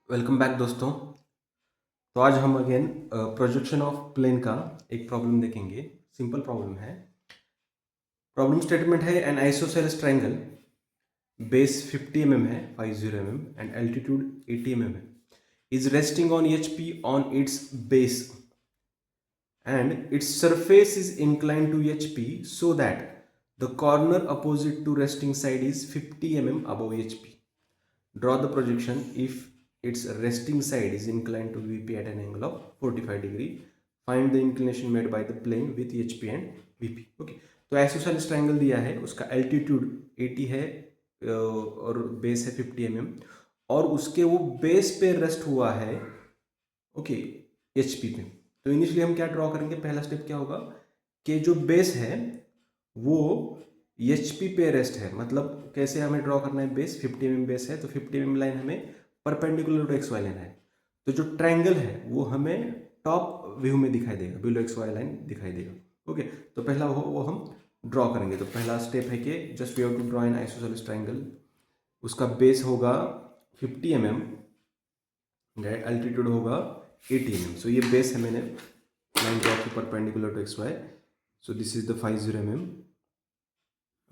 Welcome back दोस्तों। तो आज हम अगेन प्रोजेक्शन ऑफ प्लेन का एक प्रॉब्लम देखेंगे। सिंपल प्रॉब्लम है। प्रॉब्लम स्टेटमेंट है एन आइसोसेलेस ट्रायंगल बेस 50 है 50 एंड एल्टीट्यूड 80 है is resting on HP on it's base and its surface is inclined to HP so that the corner opposite to resting side is 50 above HP. Draw the projection if its resting side is inclined to VP at an angle of 45 degree. Find the inclination made by the plane with HP and VP. Okay. तो isosceles triangle दिया है, उसका altitude 80 है और base है 50 और उसके वो बेस पे रेस्ट हुआ है ओके एचपी पे। तो इनिशियली हम क्या ड्रॉ करेंगे, पहला स्टेप क्या होगा कि जो बेस है वो एचपी पे रेस्ट है। मतलब कैसे हमें ड्रॉ करना है, बेस 50 बेस है तो 50 लाइन हमें perpendicular to X Y line है। तो जो ट्रायंगल है वो हमें टॉप व्यू में दिखाई देगा, बिलो एक्स वाई लाइन दिखाई देगा। ओके, तो पहला वो हम ड्रॉ करेंगे। तो पहला स्टेप है कि just we have to draw an isosceles triangle. उसका बेस होगा 50 एल्टीट्यूड होगा 80 सो ये बेस है, मैंने लाइन ड्रॉ की perpendicular to X Y. So this is the 50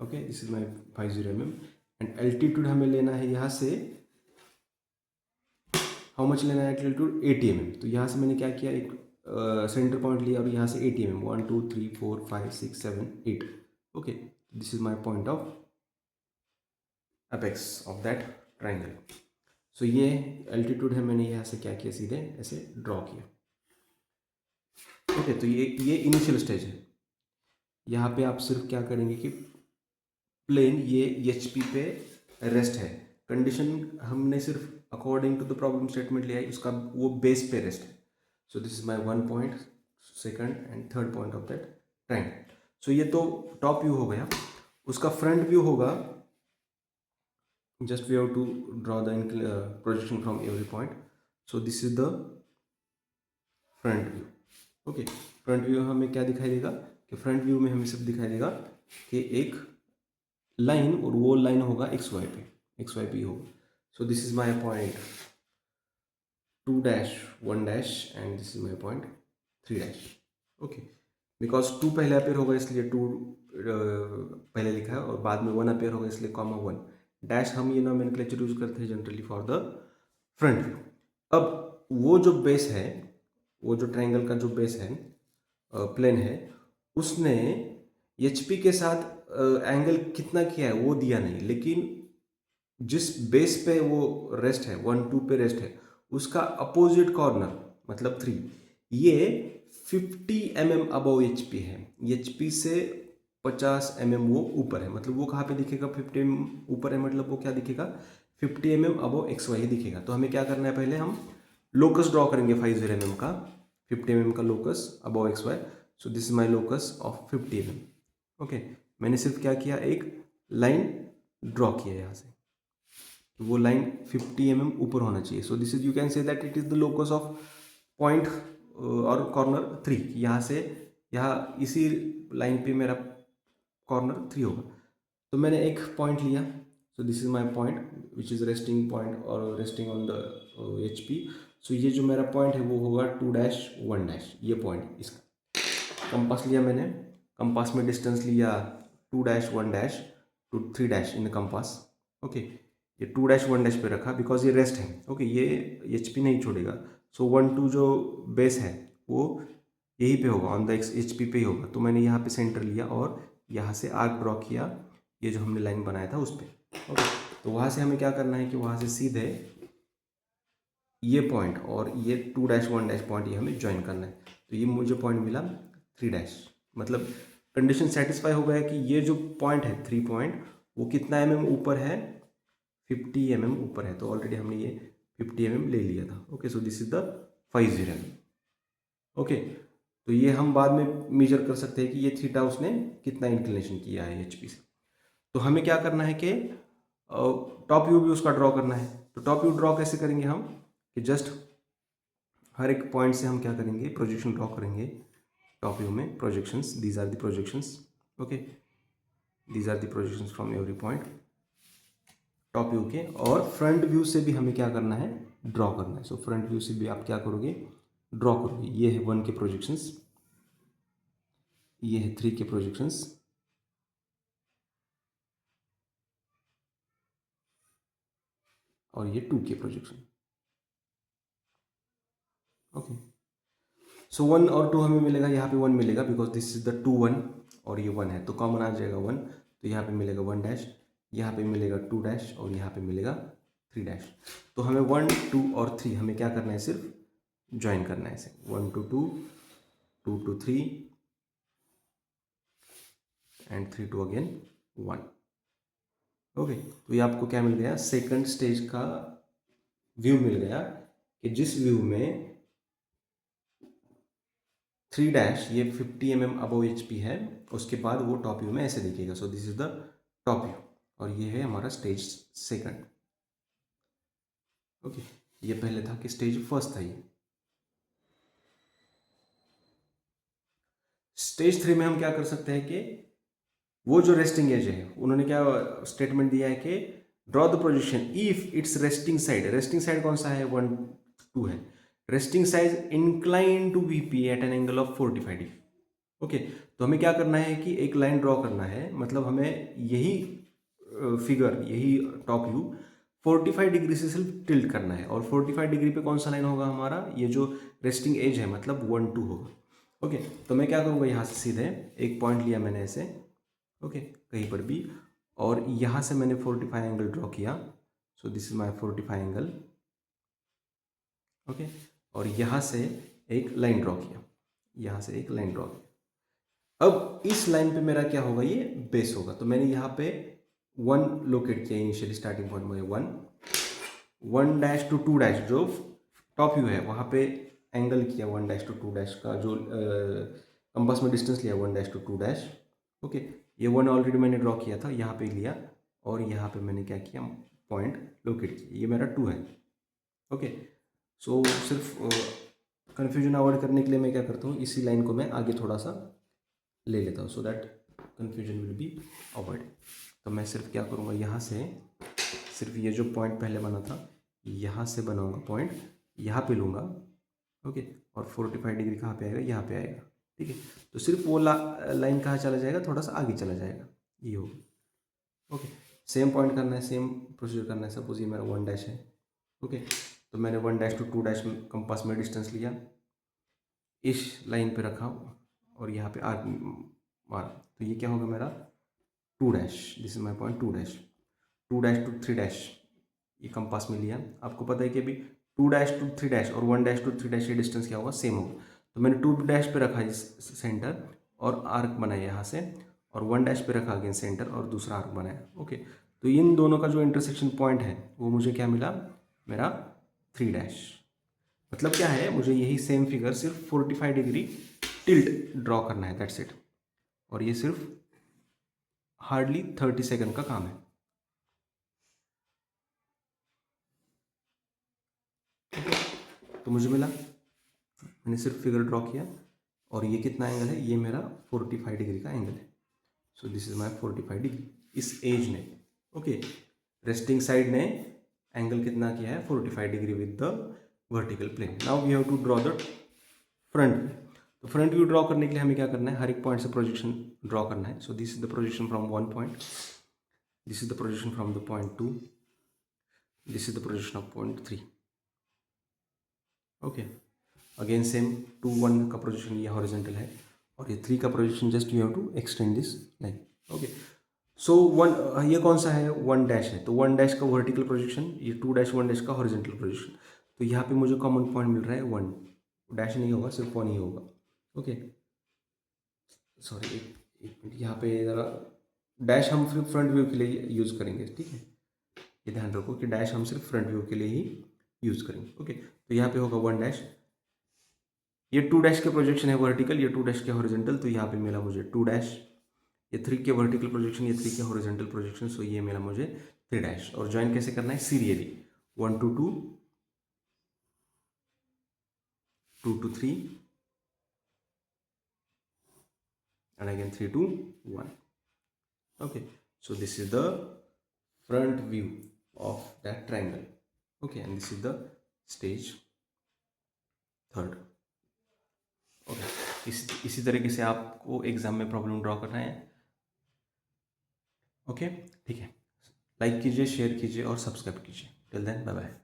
okay, this is my 50 and altitude हमें लेना है यहाँ से, हाउ मच लेना है एल्टीट्यूड 80 तो यहाँ से मैंने क्या किया, एक सेंटर पॉइंट लिया और यहाँ से 80 1 2 3 4 5 6 7 8 okay, this is my point of apex of that triangle. सो ये एल्टीट्यूड है, मैंने यहाँ से क्या किया, सीधे ऐसे ड्रॉ किया। ओके, तो ये इनिशियल स्टेज है। यहाँ पे आप सिर्फ क्या करेंगे कि प्लेन ये एच पी पे रेस्ट है। कंडीशन हमने सिर्फ according to the problem statement लिया है, उसका वो बेस पे रेस्ट है। So this is my one point, second and third point of that triangle. सो ये तो टॉप व्यू हो गया। उसका फ्रंट व्यू होगा, just we have to draw the projection from every point. So this is the front view. Okay, front view हमें क्या दिखाई देगा कि फ्रंट व्यू में हमें सब दिखाई देगा कि एक लाइन, और वो लाइन होगा एक्स वाई पे, एक्स वाई पे होगा। सो this is my point 2 dash 1 dash and this is my point 3 dash. Okay, because 2 पहले अपेयर होगा इसलिए 2 पहले लिखा है, और बाद में 1 अपेयर होगा इसलिए कॉमा 1 डैश। हम ये नोमेनक्लेचर यूज करते हैं generally for the front view. अब वो जो बेस है, वो जो ट्रायंगल का जो बेस है, प्लेन है, उसने एचपी के साथ एंगल कितना किया है वो दिया नहीं, लेकिन जिस बेस पे वो रेस्ट है, 1 2 पे रेस्ट है, उसका अपोजिट कॉर्नर मतलब 3, ये 50 अबव एचपी है। एचपी से 50 वो ऊपर है। मतलब वो कहाँ पे दिखेगा, 50 ऊपर है, मतलब वो क्या दिखेगा, 50 अबव एक्स वाई दिखेगा। तो हमें क्या करना है, पहले हम लोकस ड्रॉ करेंगे 50 का, 50 का locus above X Y. So this is my locus of 50 okay, मैंने सिर्फ क्या किया, एक लाइन ड्रॉ किया यहाँ से, तो वो लाइन 50 ऊपर होना चाहिए। सो this is, you can say that it is the locus of point और कॉर्नर 3। यहाँ से यहाँ इसी लाइन पे मेरा कॉर्नर 3 होगा। तो मैंने एक पॉइंट लिया। So this is my point which is resting point और resting on the H P. So ये जो मेरा पॉइंट है वो होगा 2 डैश 1 डैश, ये पॉइंट इसका। कंपास लिया मैंने, कंपास में डिस्टेंस लिया 2 dash 1 dash to 3 dash in the compass. Okay, ये 2 डैश 1 डैश पे रखा बिकॉज ये रेस्ट है। ओके, ये एच पी नहीं छोड़ेगा। सो 1 2 जो बेस है वो यहीं पे होगा, ऑन द एच पी पे ही होगा। तो मैंने यहाँ पे सेंटर लिया और यहाँ से आर्क ड्रॉ किया, ये जो हमने लाइन बनाया था उस पर। ओके, तो वहाँ से हमें क्या करना है कि वहाँ से सीधे ये पॉइंट और ये 2 डैश 1 डैश पॉइंट ये हमें ज्वाइन करना है। तो ये मुझे पॉइंट मिला 3 डैश। मतलब कंडीशन सेटिस्फाई हो गया कि ये जो पॉइंट है 3 पॉइंट, वो कितना ऊपर है, 50 ऊपर है। तो ऑलरेडी हमने ये 50 ले लिया था। Okay, so this is the 50 okay, तो ये हम बाद में मेजर कर सकते हैं कि ये थीटा उसने कितना इंक्लिनेशन किया है एचपी से। तो हमें क्या करना है कि टॉप व्यू भी उसका ड्रॉ करना है। तो टॉप व्यू ड्रॉ कैसे करेंगे हम, कि जस्ट हर एक पॉइंट से हम क्या करेंगे, प्रोजेक्शन ड्रॉ करेंगे टॉप व्यू में। Projections, these are the projections. Okay, these are the projections from every point. Top view के, और फ्रंट व्यू से भी हमें क्या करना है, ड्रॉ करना है। सो फ्रंट व्यू से भी आप क्या करोगे, ड्रॉ करोगे। ये है 1 के प्रोजेक्शंस, ये है 3 के प्रोजेक्शंस, और ये 2 के प्रोजेक्शन। ओके, सो 1 और 2 हमें मिलेगा, यहाँ पे 1 मिलेगा बिकॉज दिस इज द 2 1 और ये 1 है, तो कॉमन आ जाएगा 1, तो यहाँ पे मिलेगा 1 डैश, यहाँ पे मिलेगा 2 डैश, और यहाँ पे मिलेगा 3 डैश। तो हमें 1 2 और 3 हमें क्या करना है, सिर्फ ज्वाइन करना है इसे, 1 to 2, 2 to 3 and 3 to again 1। Okay, तो ये आपको क्या मिल गया, सेकंड स्टेज का व्यू मिल गया, कि जिस व्यू में 3 डैश ये 50 mm अबव HP है, उसके बाद वो टॉप व्यू में ऐसे दिखेगा। सो this is the top view, और ये है हमारा स्टेज सेकंड। ओके, ये पहले था कि स्टेज फर्स्ट था ये। स्टेज 3 में हम क्या कर सकते हैं कि वो जो रेस्टिंग एज है, उन्होंने क्या स्टेटमेंट दिया है कि draw the position if it's resting side कौन सा है, 1 2 है, resting side incline to VP at an angle of 45 degree. Okay, तो हमें क्या करना है कि एक लाइन ड्रॉ करना है, मतलब हमें यही फिगर, यही टॉप व्यू 45 डिग्री से सिर्फ टिल्ट करना है, और 45 डिग्री पे कौन सा लाइन होगा हमारा, ये जो रेस्टिंग एज है, मतलब 1 2 होगा। ओके, तो मैं क्या करूँगा, यहाँ से सीधे एक पॉइंट लिया मैंने ऐसे, ओके, कहीं पर भी, और यहाँ से मैंने 45 एंगल ड्रॉ किया। सो this is my 45 angle. Okay, और यहाँ से एक लाइन ड्रॉ किया, यहाँ से एक लाइन ड्रॉ किया। अब इस लाइन पे मेरा क्या होगा, ये बेस होगा। तो मैंने यहाँ पे 1 लोकेट किया इनिशियली, स्टार्टिंग पॉइंट में 1 डैश टू 2 डैश जो टॉप व्यू है वहाँ पे एंगल किया 1 डैश टू 2 डैश का जो कंपास में डिस्टेंस लिया 1 डैश टू 2 डैश। ओके, ये 1 ऑलरेडी मैंने ड्रॉ किया था, यहाँ पे लिया, और यहाँ पे मैंने क्या किया, पॉइंट लोकेट किया, ये मेरा 2 है। ओके, सो सिर्फ कन्फ्यूजन अवॉइड करने के लिए मैं क्या करता हूँ, इसी लाइन को मैं आगे थोड़ा सा ले लेता हूँ, so that confusion will be avoid. तो मैं सिर्फ क्या करूँगा, यहाँ से सिर्फ ये जो पॉइंट पहले बना था, यहाँ से बनाऊँगा पॉइंट, यहाँ पे लूँगा। ओके, और 45 डिग्री कहाँ पे आएगा, यहाँ पे आएगा। ठीक है, तो सिर्फ वो लाइन कहाँ चला जाएगा, थोड़ा सा आगे चला जाएगा, ये होगा। ओके, सेम पॉइंट करना है, सेम प्रोसीजर करना है। सपोज ये मेरा 1 डैश है। ओके, तो मैंने 1 डैश टू 2 डैश में कंपास में डिस्टेंस लिया, इस लाइन पे रखा, और यहाँ पे आर्क मारा, तो ये क्या होगा मेरा 2 dash. This is my point 2 dash, 2 dash to 3 dash, ये कंपास में लिया। आपको पता है कि अभी 2 डैश टू 3 डैश और 1 डैश टू 3 डैश ये डिस्टेंस क्या होगा, सेम होगा। तो मैंने 2 डैश पे रखा इस सेंटर, और आर्क बनाया यहाँ से, और 1 डैश पे रखा अगेन सेंटर, और दूसरा आर्क बनाया। ओके, तो इन दोनों का जो इंटरसेक्शन पॉइंट है वो मुझे क्या मिला, मेरा 3 डैश। मतलब क्या है, मुझे यही सेम फिगर सिर्फ 45 डिग्री टिल्ट ड्रॉ करना है, दैट्स इट। और ये सिर्फ हार्डली 30 सेकंड का काम है। तो मुझे मिला, मैंने सिर्फ फिगर ड्रॉ किया, और ये कितना एंगल है, ये मेरा 45 डिग्री का एंगल है। So this is my 45 degree, इस एज ने। ओके, रेस्टिंग साइड ने एंगल कितना किया है, 45 degree with the vertical plane. Now we have to draw the front view. तो फ्रंट व्यू ड्रॉ करने के लिए हमें क्या करना है, हर एक पॉइंट से प्रोजेक्शन ड्रॉ करना है। So this is the projection from 1 point, this is the projection from the point 2, this is the projection of point 3। Okay, again same 2 1 का प्रोजेक्शन ये हॉरिजेंटल है, और ये 3 का projection just you have to extend this line. Okay, so 1 ये कौन सा है, 1 डैश है, तो 1 डैश का वर्टिकल प्रोजेक्शन, ये 2 डैश 1 डैश का हॉरिजेंटल प्रोजेक्शन। तो यहाँ पे मुझे कॉमन पॉइंट मिल रहा है 1, डैश नहीं होगा, सिर्फ 1 ही होगा। ओके, सॉरी एक मिनट, यहाँ पे ज़रा डैश हम सिर्फ फ्रंट व्यू के लिए यूज़ करेंगे। ठीक है, ये ध्यान रखो कि डैश हम सिर्फ फ्रंट व्यू के लिए ही यूज़ करेंगे। ओके, तो यहाँ पे होगा 1 डैश, ये 2 डैश के प्रोजेक्शन है वर्टिकल, ये 2 डैश के हॉरिजेंटल, तो यहाँ पे मिला मुझे 2 डैश। ये 3 के वर्टिकल प्रोजेक्शन, ये 3 के हॉरिजेंटल प्रोजेक्शन, सो ये मिला मुझे 3 डैश। और ज्वाइन कैसे करना है, serially 1 to 2, 2 to 3 and again 3 to 1. Okay, so this is the front view. of that triangle. Okay, and this is the stage third. Okay, इसी तरीके से आपको एग्जाम में प्रॉब्लम ड्रॉ करना है. ओके, ठीक है. लाइक कीजिए, शेयर कीजिए और सब्सक्राइब कीजिए. Till then bye bye.